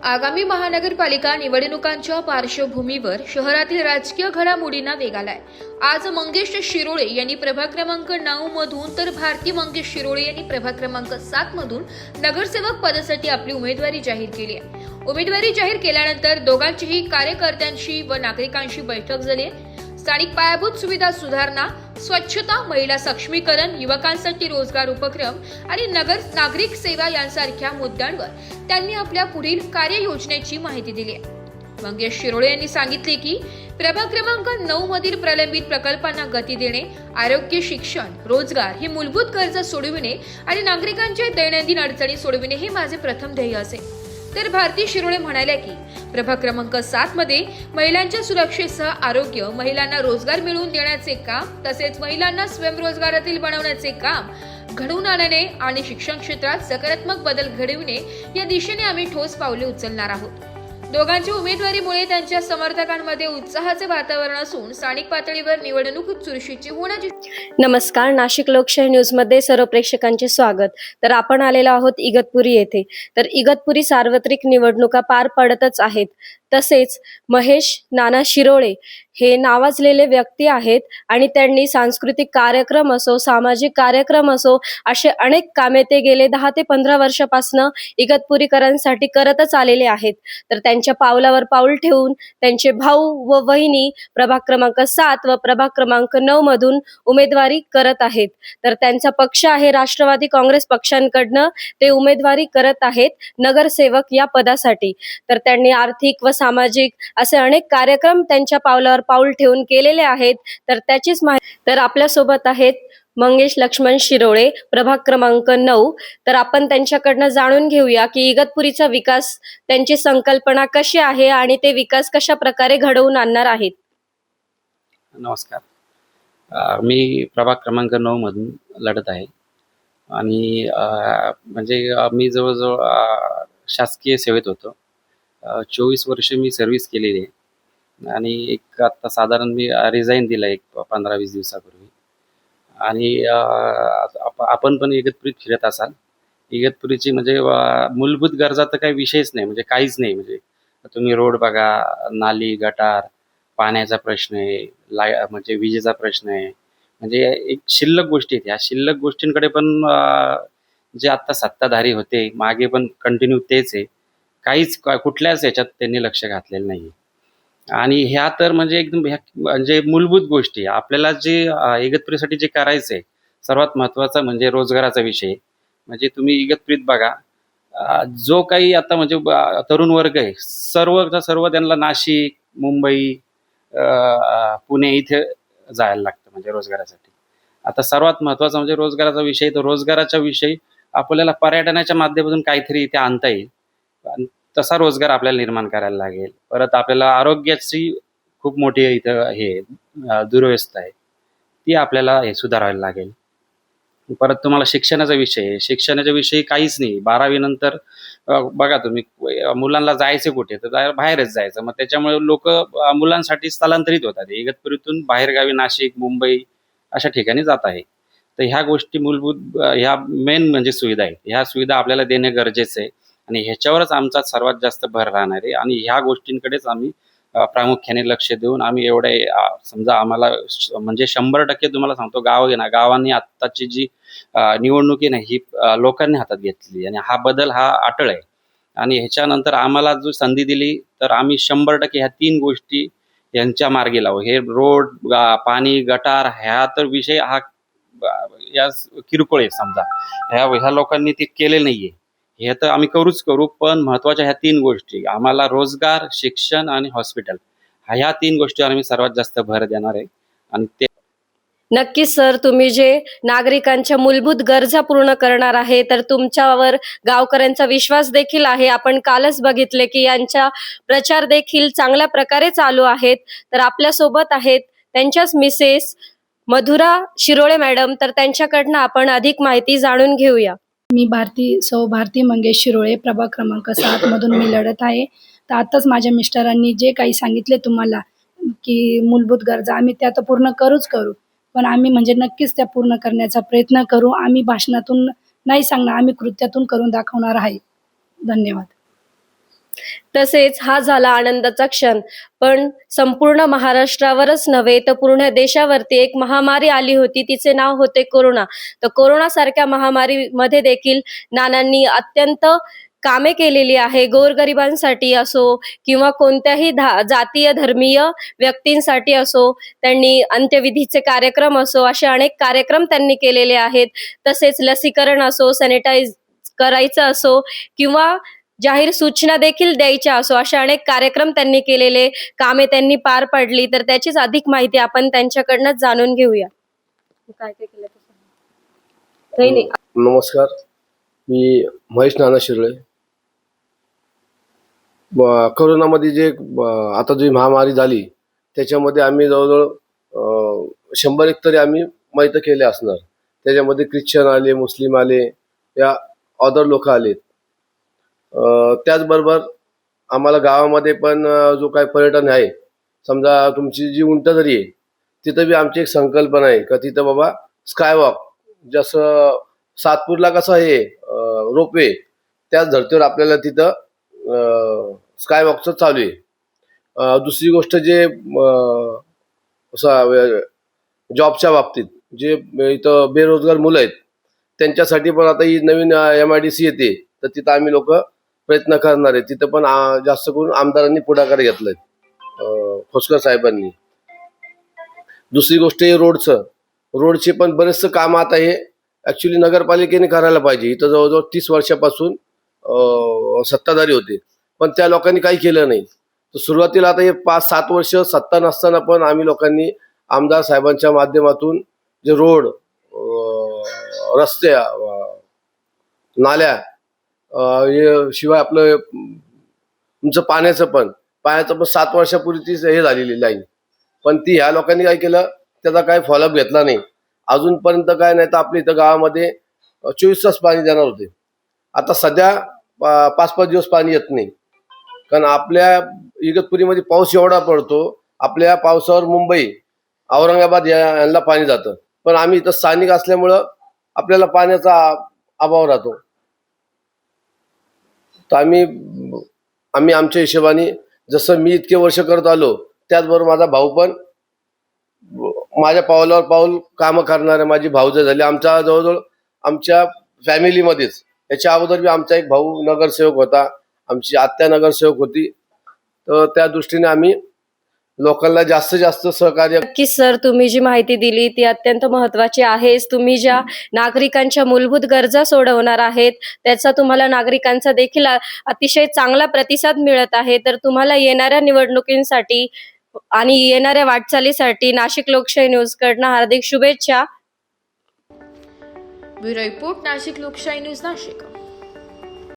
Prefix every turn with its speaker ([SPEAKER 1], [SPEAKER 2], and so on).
[SPEAKER 1] आगामी महानगरपालिका निवडणुकांच्या पार्श्वभूमीवर शहरातील राजकीय घडामोडींना वेग आलाय। आज मंगेश शिरोळे यांनी प्रभाग क्रमांक 9 मधून तर भारती मंगेश शिरोळे यांनी प्रभाग क्रमांक 7 मधून नगरसेवक पदासाठी आपली उमेदवारी जाहीर केली आहे। उमेदवारी जाहीर केल्यानंतर दोघांचीही कार्यकर्त्यांशी व नागरिकांशी बैठक झाली आहे। स्थानिक पायाभूत सुविधा सुधारणा, स्वच्छता, महिला सक्षमीकरण, युवकांसाठी रोजगार उपक्रम आणि नागरिक सेवा यांसारख्या मुद्द्यांवर त्यांनी आपल्या पुढील कार्ययोजनेची माहिती दिली आहे। मंगेश शिरोळे यांनी सांगितले की प्रभाग क्रमांक 9 मधील प्रलंबित प्रकल्पांना गती देणे, आरोग्य, शिक्षण, रोजगार ही मूलभूत गरजा सोडविणे आणि नागरिकांच्या दैनंदिन अडचणी सोडविणे हे माझे प्रथम ध्येय असेल। तर भारती शिरोळे म्हणाल्या की प्रभाग क्रमांक 7 मध्ये महिलांच्या सुरक्षेसह आरोग्य, महिलांना रोजगार मिळवून देण्याचे काम, तसेच महिलांना स्वयंरोजगारातील बनवण्याचे काम घडवून आणणे आणि शिक्षण क्षेत्रात सकारात्मक बदल घडविणे या दिशेने आम्ही ठोस पावले उचलणार आहोत। दोघांच्या उमेदवारीमुळे त्यांच्या समर्थकांमध्ये उत्साहाचे वातावरण असून स्थानिक पातळीवर निवडणूक चुरशीची होण्याची।
[SPEAKER 2] नमस्कार, नाशिक लोकशाही न्यूज मध्ये सर्व प्रेक्षकांचे स्वागत। तर आपण आलेलो आहोत इगतपुरी येथे। तर इगतपुरी सार्वत्रिक निवडणुका पार पडतच आहेत। तसेच महेश नाना शिरोळे हे नावाजलेले व्यक्ती आहेत आणि त्यांनी सांस्कृतिक कार्यक्रम असो, सामाजिक कार्यक्रम असो, असे अनेक कामे ते गेले 10 ते 15 वर्षापासून इगतपुरीकरांसाठी करतच आलेले आहेत। तर त्यांच्या पावलावर पाऊल ठेवून त्यांचे भाऊ व वहिनी प्रभाग क्रमांक 7 व प्रभाग क्रमांक 9 मधून उमेदवारी करत आहेत। तर त्यांचा पक्ष आहे राष्ट्रवादी काँग्रेस पक्षांकडनं ते उमेदवारी करत आहेत नगरसेवक या पदासाठी। तर त्यांनी आर्थिक व सामाजिक असे अनेक कार्यक्रम त्यांच्या पावलावर पाऊल ठेवून केलेले आहेत। तर त्याचीच माहिती तर आपल्या सोबत आहेत मंगेश लक्ष्मण शिरोळे, प्रभाग क्रमांक 9। तर आपण त्यांच्याकडनं जाणून घेऊया की इगतपुरीचा विकास, त्यांची संकल्पना कशी आहे आणि ते विकास कशा प्रकारे घडवून आणणार आहेत।
[SPEAKER 3] नमस्कार, मी प्रभाग क्रमांक 9 मधून लढत आहे आणि मी जवळजवळ शासकीय सेवेत होतो। 24 वर्ष मी सर्व्हिस केलेली आहे आणि एक आता साधारण मी रिझाईन दिला एक 15-20 दिवसापूर्वी। आणि आपण पण इगतपुरीत फिरत असाल। इगतपुरीची मूलभूत गरजा तर काही विषयच नाही, काहीच नाही। तुम्ही रोड बघा, नाली, गटार, पाण्याचा प्रश्न आहे, विजेचा प्रश्न आहे, एक शिल्लक गोष्टी आहेत। ह्या शिल्लक गोष्टींकडे पण जे आता सत्ताधारी होते मागे पण कंटिन्यू तेच आहे, काहीच कुठल्याच याच्यात त्यांनी लक्ष घातलेलं नाही। आणि ह्या तर एकदम मूलभूत गोष्टी आपल्याला जे इगतपुरीसाठी जे करायचंय, सर्वात महत्त्वाचा म्हणजे रोजगाराचा विषय। तुम्ही इगतपुरीत बघा, जो काही आता तरुण वर्ग आहे, सर्व त्यांना नाशिक, मुंबई, पुणे इथे जायला लागतं रोजगारासाठी। आता सर्वात महत्त्वाचा म्हणजे रोजगाराचा विषय। तर रोजगाराच्या विषयी आपल्याला पर्यटनाच्या माध्यमातून काहीतरी इथे आणता येईल, तसा रोजगार आपल्याला निर्माण करायला लागेल। परत आपल्याला आरोग्याची खूप मोठी इथं दुरवस्था आहे, ती आपल्याला सुधारायला लागेल। परत तुम्हाला शिक्षणाचा विषयी काहीच नाही। 12वी नंतर बघा तुम्ही, मुलांना जायचं कुठे, तर बाहेरच जायचं। मग त्याच्यामुळे लोक मुलांसाठी स्थलांतरित होतात, इगतपुरीतून बाहेरगावी नाशिक, मुंबई अशा ठिकाणी जात आहे। तर ह्या गोष्टी मूलभूत, ह्या मेन सुविधा आहेत। ह्या सुविधा आपल्याला देणे गरजेचं आहे आणि ह्याच्यावरच आमचा सर्वात जास्त भर राहणार आहे। आणि ह्या गोष्टींकडेच आम्ही प्रामुख्याने लक्ष देऊन आम्ही समजा आम्हाला 100% तुम्हाला सांगतो, गावांनी आत्ताची जी निवडणूक आहे ना, ही लोकांनी हातात घेतली आणि हा बदल हा अटळ आहे। आणि ह्याच्यानंतर आम्हाला जो संधी दिली तर आम्ही 100% ह्या 3 गोष्टी यांच्या मार्गी लावू। हे रोड, पाणी, गटार ह्या तर विषय या किरकोळ आहे। समजा ह्या लोकांनी ते केले नाहीये, हे तर आम्ही करू, पण महत्वाच्या ह्या 3 गोष्टी, आम्हाला रोजगार, शिक्षण आणि हॉस्पिटल, ह्या 3 गोष्टीवर आम्ही सर्वात जास्त भर देणार आहे। आणि ते
[SPEAKER 2] नक्कीच सर, तुम्ही जे नागरिकांच्या मूलभूत गरजा पूर्ण करणार आहे, तर तुमच्यावर गावकऱ्यांचा विश्वास देखील आहे। आपण कालच बघितले की यांचा प्रचार देखील चांगल्या प्रकारे चालू आहेत। तर आपल्या सोबत आहेत त्यांच्याच मिसेस मधुरा शिरोळे मॅडम, तर त्यांच्याकडनं आपण अधिक माहिती जाणून घेऊया।
[SPEAKER 4] मी भारती मंगेश शिरोळे, प्रभाग क्रमांक 7 मधून मी लढत आहे। तर आताच माझ्या मिस्टरांनी जे काही सांगितले तुम्हाला की मूलभूत गरजा, आम्ही त्या तर पूर्ण करू, पण आम्ही नक्कीच त्या पूर्ण करण्याचा प्रयत्न करू। आम्ही भाषणातून नाही सांगणार, आम्ही कृत्यातून करून दाखवणार आहे। धन्यवाद।
[SPEAKER 2] तसेच हा झाला आनंदाचा क्षण, पण संपूर्ण महाराष्ट्रावरच नव्हे तर पूर्ण देशावरती एक महामारी आली होती. तिचे नाव होते कोरोना. तर कोरोनासारख्या महामारीमध्ये देखील नानांनी अत्यंत कामे केलेली आहे. गोरगरिबांसाठी असो किंवा कोणत्याही जातीय धर्मीय व्यक्तींसाठी असो, त्यांनी अंत्यविधीचे कार्यक्रम असो, असे अनेक कार्यक्रम त्यांनी केलेले आहेत. तसेच लसीकरण असो, सॅनिटाईज करायचं असो किंवा जाहीर सूचना देखील द्यायच्या असो, अशा अनेक कार्यक्रम त्यांनी केलेले, कामे त्यांनी पार पाडली. तर त्याचीच अधिक माहिती आपण त्यांच्याकडनं जाणून घेऊया. काय काय केलं ते सांगा. काही नाही.
[SPEAKER 5] नमस्कार, मी महेश नाना शिरोळे. कोरोनामध्ये जे आता जी महामारी झाली त्याच्यामध्ये आम्ही जवळजवळ 100 तरी आम्ही मैत केले असणार. त्याच्यामध्ये ख्रिश्चन आले, मुस्लिम आले, या अदर लोक आलेत. त्याचबरोबर आम्हाला गावामध्ये पण जो काही पर्यटन आहे, समजा तुमची जी उंटदरी आहे तिथं बी आमची एक संकल्पना आहे का तिथं बाबा स्कायवॉक, जसं सातपूरला कसं आहे रोपवे, त्याच धर्तीवर आपल्याला तिथं स्कायवॉकचं चालू आहे. दुसरी गोष्ट जे जॉबच्या बाबतीत जे इथं बेरोजगार मुलं आहेत त्यांच्यासाठी पण आता ही नवीन MIDC येते, तर तिथं आम्ही लोक प्रयत्न करणार आहे. तिथं पण जास्त करून आमदारांनी पुढाकार घेतलाय, खोसकर साहेबांनी. दुसरी गोष्ट आहे रोडचे पण बरेचसं काम आता हे ॲक्च्युली नगरपालिकेने करायला पाहिजे. इथं जवळजवळ 30 वर्षापासून सत्ताधारी होते, पण त्या लोकांनी काही केलं नाही. तर सुरुवातीला आता हे 5-7 वर्ष सत्ता नसताना पण आम्ही लोकांनी आमदार साहेबांच्या माध्यमातून जे रोड, रस्ते, नाल्या, शिवाय आपलं तुमचं पाण्याचं पण 7 वर्षापूर्वी ती हे झालेली लाईन, पण ती ह्या लोकांनी काय केलं, त्याचा काय फॉलोअप घेतला नाही अजूनपर्यंत. काय नाही तर आपल्या इथं गावामध्ये 24 तास पाणी देणार होते. आता सध्या 5-5 दिवस पाणी येत नाही, कारण आपल्या इगतपुरीमध्ये पाऊस एवढा पडतो, आपल्या पावसावर मुंबई, औरंगाबाद यांना पाणी जातं, पण आम्ही इथं स्थानिक असल्यामुळं आपल्याला पाण्याचा अभाव राहतो. तर आम्ही आमच्या हिशोबाने, जसं मी इतके वर्ष करत आलो त्याचबरोबर माझा भाऊ पण माझ्या पावलावर पाऊल कामं करणारे माझी भाऊजं झाली. आमच्या जवळजवळ आमच्या फॅमिलीमध्येच याच्या अगोदर बी आमचा एक भाऊ नगरसेवक होता, आमची आत्या नगरसेवक होती. तर त्या दृष्टीने आम्ही लोकांना जास्तीत जास्त सहकार्य.
[SPEAKER 2] नक्कीच सर, तुम्ही जी माहिती दिली ती अत्यंत महत्त्वाची आहे. तुम्ही ज्या नागरिकांच्या मूलभूत गरजा सोडवणार आहेत त्याचा तुम्हाला नागरिकांचा देखील अतिशय चांगला प्रतिसाद मिळत आहे. तर तुम्हाला येणाऱ्या निवडणुकींसाठी आणि येणाऱ्या वाटचालीसाठी नाशिक लोकशाही न्यूजकडनं हार्दिक शुभेच्छा.
[SPEAKER 1] ब्युरो रिपोर्ट, नाशिक लोकशाही न्यूज, नाशिक.